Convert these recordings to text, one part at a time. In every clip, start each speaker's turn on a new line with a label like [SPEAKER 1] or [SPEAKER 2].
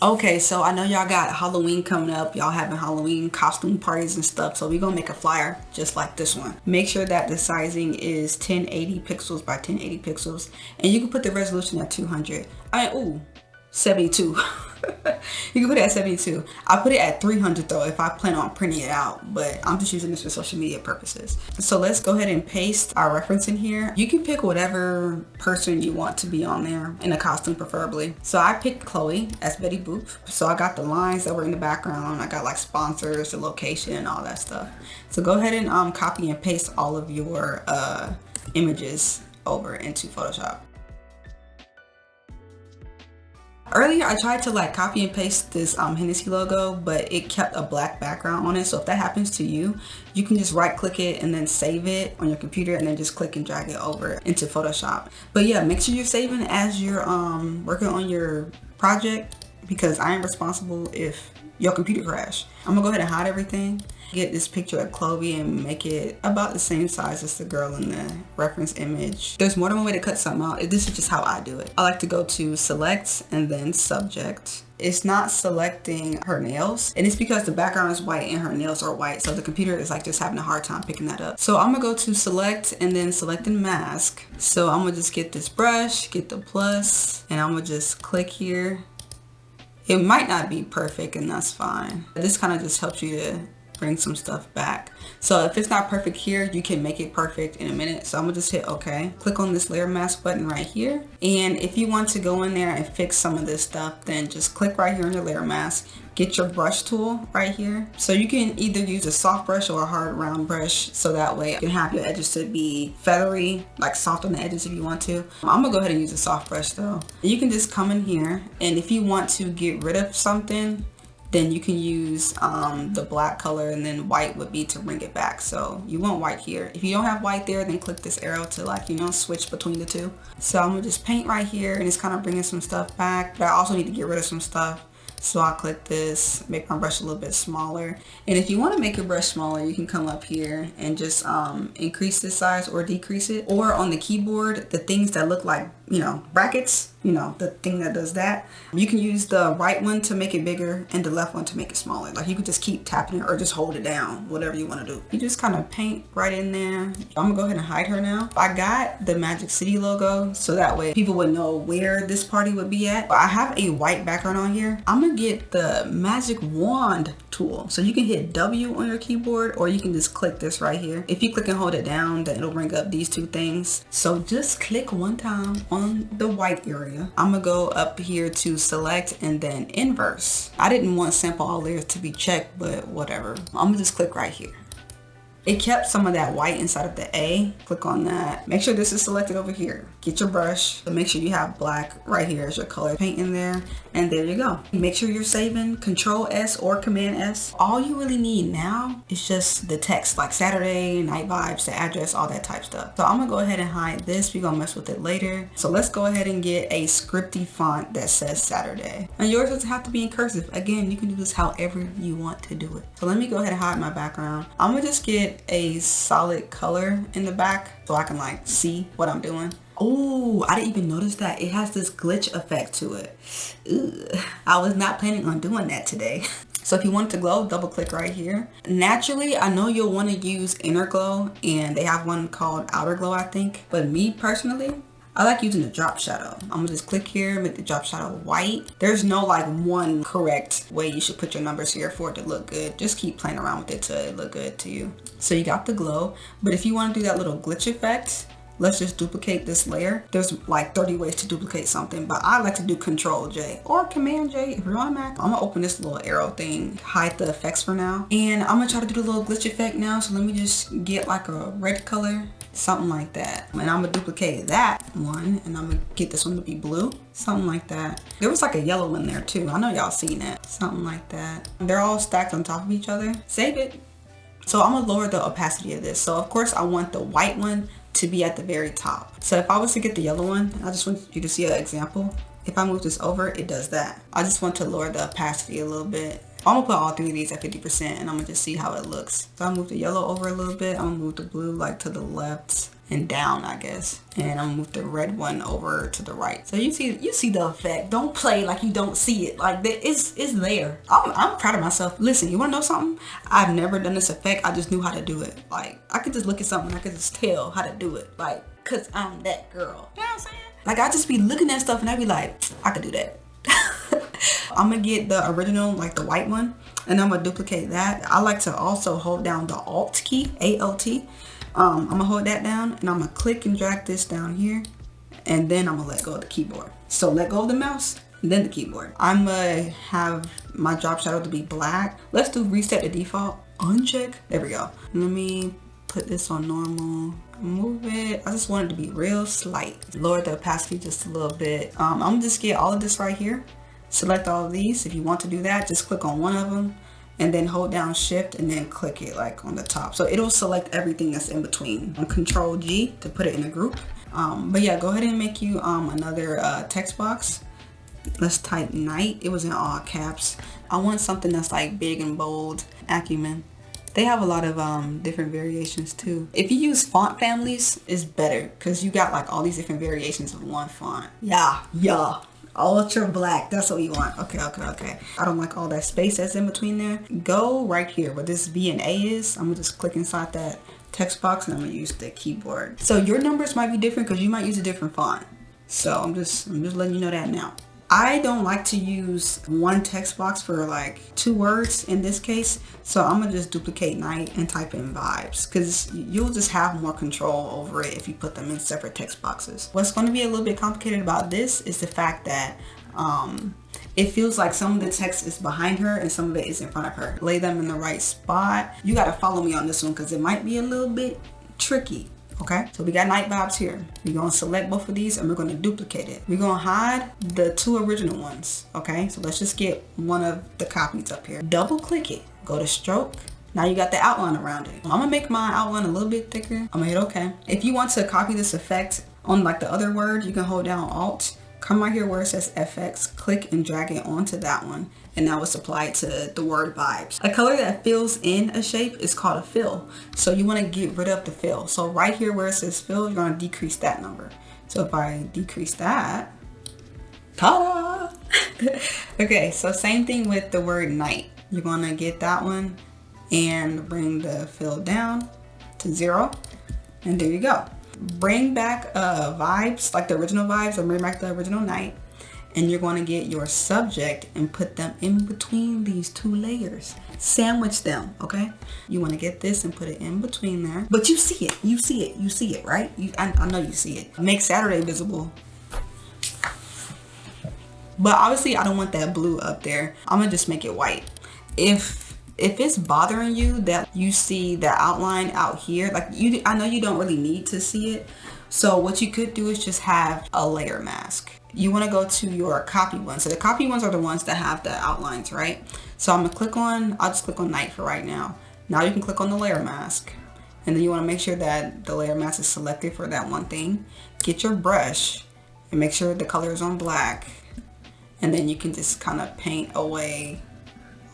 [SPEAKER 1] Okay, so I know y'all got Halloween coming up. Y'all having Halloween costume parties and stuff. So we're gonna make a flyer just like this one. Make sure that the sizing is 1080 pixels by 1080 pixels. And you can put the resolution at 200. 72. You can put it at 72. I put it at 300 though if I plan on printing it out, but I'm just using this for social media purposes. So let's go ahead and paste our reference in here. You can pick whatever person you want to be on there, in a costume preferably. So I picked Chlöe as Betty Boop. So I got the lines that were in the background. I got like sponsors, the location, all that stuff. So go ahead and copy and paste all of your images over into Photoshop. Earlier, I tried to like copy and paste this Hennessy logo, but it kept a black background on it. So if that happens to you, you can just right click it and then save it on your computer and then just click and drag it over into Photoshop. But yeah, make sure you're saving as you're working on your project, because I am responsible if your computer crash. I'm gonna go ahead and hide everything. Get this picture of Chlöe and make it about the same size as the girl in the reference image. There's more than one way to cut something out. This is just how I do it. I like to go to select and then subject. It's not selecting her nails, and it's because the background is white and her nails are white, so the computer is like just having a hard time picking that up. So I'm gonna go to select and then select and mask. So I'm gonna just get this brush, get the plus, and I'm gonna just click here. It might not be perfect, and that's fine. This kind of just helps you to bring some stuff back. So if it's not perfect here, you can make it perfect in a minute. So I'm gonna just hit OK. Click on this layer mask button right here. And if you want to go in there and fix some of this stuff, then just click right here on your layer mask. Get your brush tool right here. So you can either use a soft brush or a hard round brush, so that way you can have your edges to be feathery, like soft on the edges if you want to. I'm gonna go ahead and use a soft brush though. You can just come in here, and if you want to get rid of something, then you can use the black color, and then white would be to bring it back. So you want white here. If you don't have white there, then click this arrow to like, switch between the two. So I'm gonna just paint right here, and it's kind of bringing some stuff back, but I also need to get rid of some stuff. So I'll click this, make my brush a little bit smaller. And if you want to make your brush smaller, you can come up here and just increase the size or decrease it. Or on the keyboard, the things that look like, brackets, the thing that does that. You can use the right one to make it bigger and the left one to make it smaller. Like you could just keep tapping it or just hold it down, whatever you want to do. You just kind of paint right in there. I'm gonna go ahead and hide her now. I got the Magic City logo, so that way people would know where this party would be at. I have a white background on here. I'm gonna get the magic wand tool. So you can hit W on your keyboard, or you can just click this right here. If you click and hold it down, then it'll bring up these two things. So just click one time on the white area. I'm gonna go up here to select and then inverse. I didn't want sample all layers to be checked, but whatever. I'm gonna just click right here. It kept some of that white inside of the A. Click on that. Make sure this is selected over here. Get your brush. Make sure you have black right here as your color. Paint in there, and there you go. Make sure you're saving Control S or Command S. All you really need now is just the text, like Saturday, night vibes, the address, all that type stuff. So I'm gonna go ahead and hide this. We're gonna mess with it later. So let's go ahead and get a scripty font that says Saturday. And yours doesn't have to be in cursive. Again, you can do this however you want to do it. So let me go ahead and hide my background. I'm gonna just get a solid color in the back so I can like see what I'm doing. Oh, I didn't even notice that it has this glitch effect to it. Ugh, I was not planning on doing that today. So if you want it to glow, double click right here. Naturally, I know you'll want to use Inner Glow, and they have one called Outer Glow, I think. But me personally, I like using the drop shadow. I'm gonna just click here, make the drop shadow white. There's no like one correct way you should put your numbers here for it to look good. Just keep playing around with it till it look good to you. So you got the glow, but if you want to do that little glitch effect, let's just duplicate this layer. There's like 30 ways to duplicate something, but I like to do Control J or Command J if you're on Mac. I'm gonna open this little arrow thing, hide the effects for now. And I'm gonna try to do the little glitch effect now. So let me just get like a red color, something like that. And I'm gonna duplicate that one, and I'm gonna get this one to be blue, something like that. There was like a yellow one there too. I know y'all seen that, something like that. They're all stacked on top of each other. Save it. So I'm gonna lower the opacity of this. So of course I want the white one to be at the very top. So if I was to get the yellow one, I just want you to see an example. If I move this over, it does that. I just want to lower the opacity a little bit. I'm gonna put all three of these at 50%, and I'm gonna just see how it looks. So I move the yellow over a little bit. I'm gonna move the blue like to the left, and down, I guess. And I'm gonna move the red one over to the right. So you see the effect. Don't play like you don't see it. Like it's there. I'm proud of myself. Listen, you wanna know something? I've never done this effect. I just knew how to do it. Like I could just look at something, I could just tell how to do it. Like, cause I'm that girl. You know what I'm saying? Like I just be looking at stuff and I be like, I could do that. I'm gonna get the original, like the white one, and I'm gonna duplicate that. I like to also hold down the Alt key, A-L-T. I'm gonna hold that down and I'm gonna click and drag this down here, and then I'm gonna let go of the keyboard. So let go of the mouse and then the keyboard. I'm gonna have my drop shadow to be black. Let's do reset to default, uncheck. There we go. Let me put this on normal, move it. I just want it to be real slight. Lower the opacity just a little bit. I'm gonna just get all of this right here. Select all of these. If you want to do that, just click on one of them and then hold down shift and then click it like on the top. So it'll select everything that's in between. Control G to put it in a group. But yeah, go ahead and make you another text box. Let's type night. It was in all caps. I want something that's like big and bold. Acumen. They have a lot of different variations too. If you use font families, it's better because you got like all these different variations of one font. Yeah. Ultra black, that's what we want. Okay. I don't like all that space that's in between there. Go right here where this V and A is. I'm gonna just click inside that text box and I'm gonna use the keyboard. So your numbers might be different because you might use a different font. So I'm just letting you know that now. I don't like to use one text box for like 2 words in this case. So I'm gonna just duplicate night and type in vibes because you'll just have more control over it if you put them in separate text boxes. What's gonna be a little bit complicated about this is the fact that it feels like some of the text is behind her and some of it is in front of her. Lay them in the right spot. You gotta follow me on this one because it might be a little bit tricky. Okay, so we got night vibes here. We're gonna select both of these and we're gonna duplicate it. We're gonna hide the 2 original ones. Okay, so let's just get one of the copies up here. Double click it, go to stroke. Now you got the outline around it. I'm gonna make my outline a little bit thicker. I'm gonna hit okay. If you want to copy this effect on like the other word, you can hold down Alt, come right here where it says FX, click and drag it onto that one. And now it's applied to the word vibes. A color that fills in a shape is called a fill. So you want to get rid of the fill. So right here where it says fill, you're going to decrease that number. So if I decrease that, ta-da! Okay, so same thing with the word night. You're going to get that one and bring the fill down to 0. And there you go. Bring back vibes, like the original vibes, or bring back the original night. And you're going to get your subject and put them in between these 2 layers. Sandwich them, okay? You want to get this and put it in between there. But you see it, right? I know you see it. Make Saturday visible. But obviously I don't want that blue up there. I'm going to just make it white. If it's bothering you that you see the outline out here, like I know you don't really need to see it. So what you could do is just have a layer mask. You want to go to your copy ones. So the copy ones are the ones that have the outlines, right? So I'm gonna I'll just click on night for right now. Now you can click on the layer mask. And then you want to make sure that the layer mask is selected for that one thing. Get your brush and make sure the color is on black. And then you can just kind of paint away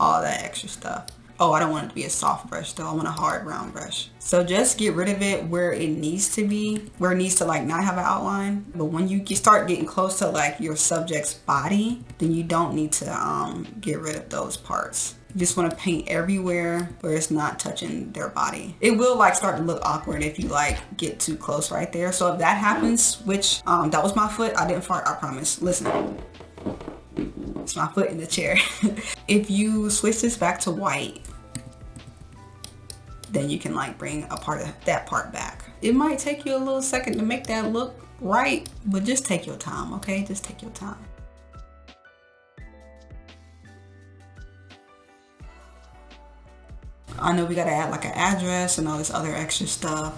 [SPEAKER 1] all that extra stuff. Oh, I don't want it to be a soft brush though. I want a hard round brush. So just get rid of it where it needs to be, where it needs to like not have an outline. But when you start getting close to like your subject's body, then you don't need to get rid of those parts. You just want to paint everywhere where it's not touching their body. It will like start to look awkward if you like get too close right there. So if that happens, which that was my foot, I didn't fart, I promise. Listen. It's my foot in the chair. If you switch this back to white, then you can like bring a part of that part back. It might take you a little second to make that look right, but just take your time, okay? Just take your time. I know we gotta add like an address and all this other extra stuff.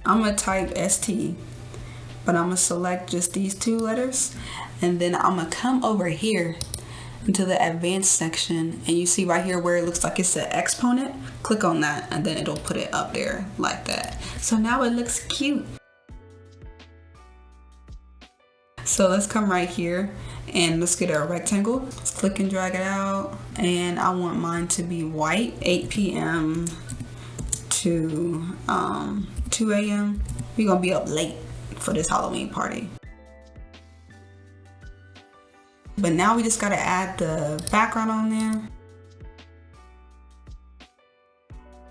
[SPEAKER 1] I'm gonna type ST, but I'm gonna select just these 2 letters, and then I'm gonna come over here into the advanced section, and you see right here where it looks like it's an exponent. Click on that and then it'll put it up there like that. So now it looks cute. So let's come right here and let's get a rectangle. Let's click and drag it out. And I want mine to be white, 8 p.m. to 2 a.m. We're gonna be up late for this Halloween party. But now we just gotta add the background on there.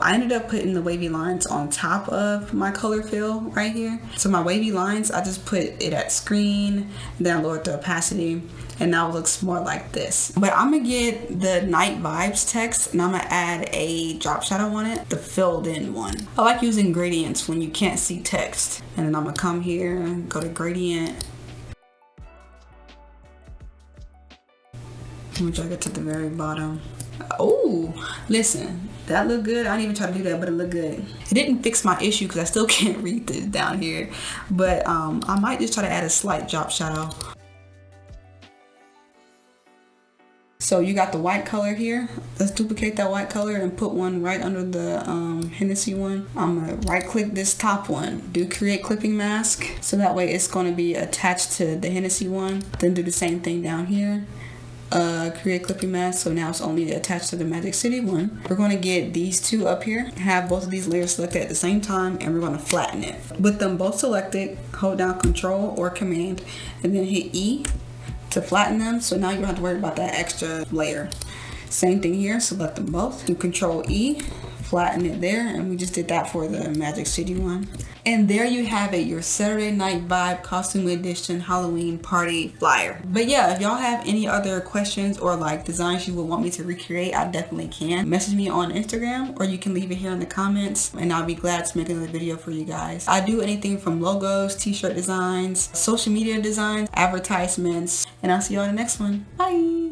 [SPEAKER 1] I ended up putting the wavy lines on top of my color fill right here. So my wavy lines, I just put it at screen, then I lowered the opacity, and now it looks more like this. But I'm gonna get the night vibes text and I'm gonna add a drop shadow on it, the filled in one. I like using gradients when you can't see text. And then I'm gonna come here and go to gradient. I'm gonna drag it to the very bottom. Oh, listen, that looked good. I didn't even try to do that, but it looked good. It didn't fix my issue because I still can't read this down here. But I might just try to add a slight drop shadow. So you got the white color here. Let's duplicate that white color and put one right under the Hennessy one. I'm gonna right click this top one, do create clipping mask. So that way it's gonna be attached to the Hennessy one. Then do the same thing down here. Create clipping mask, so now it's only attached to the Magic City one. We're going to get these two up here, have both of these layers selected at the same time, and we're going to flatten it. With them both selected, hold down Control or Command and then hit E to flatten them, so now you don't have to worry about that extra layer. Same thing here, select them both, do Control E, flatten it there, and we just did that for the Magic City one. And there you have it, your Saturday Night Vibe Costume Edition Halloween Party flyer. But yeah, if y'all have any other questions or like designs you would want me to recreate, I definitely can. Message me on Instagram or you can leave it here in the comments and I'll be glad to make another video for you guys. I do anything from logos, t-shirt designs, social media designs, advertisements, and I'll see you on the next one. Bye!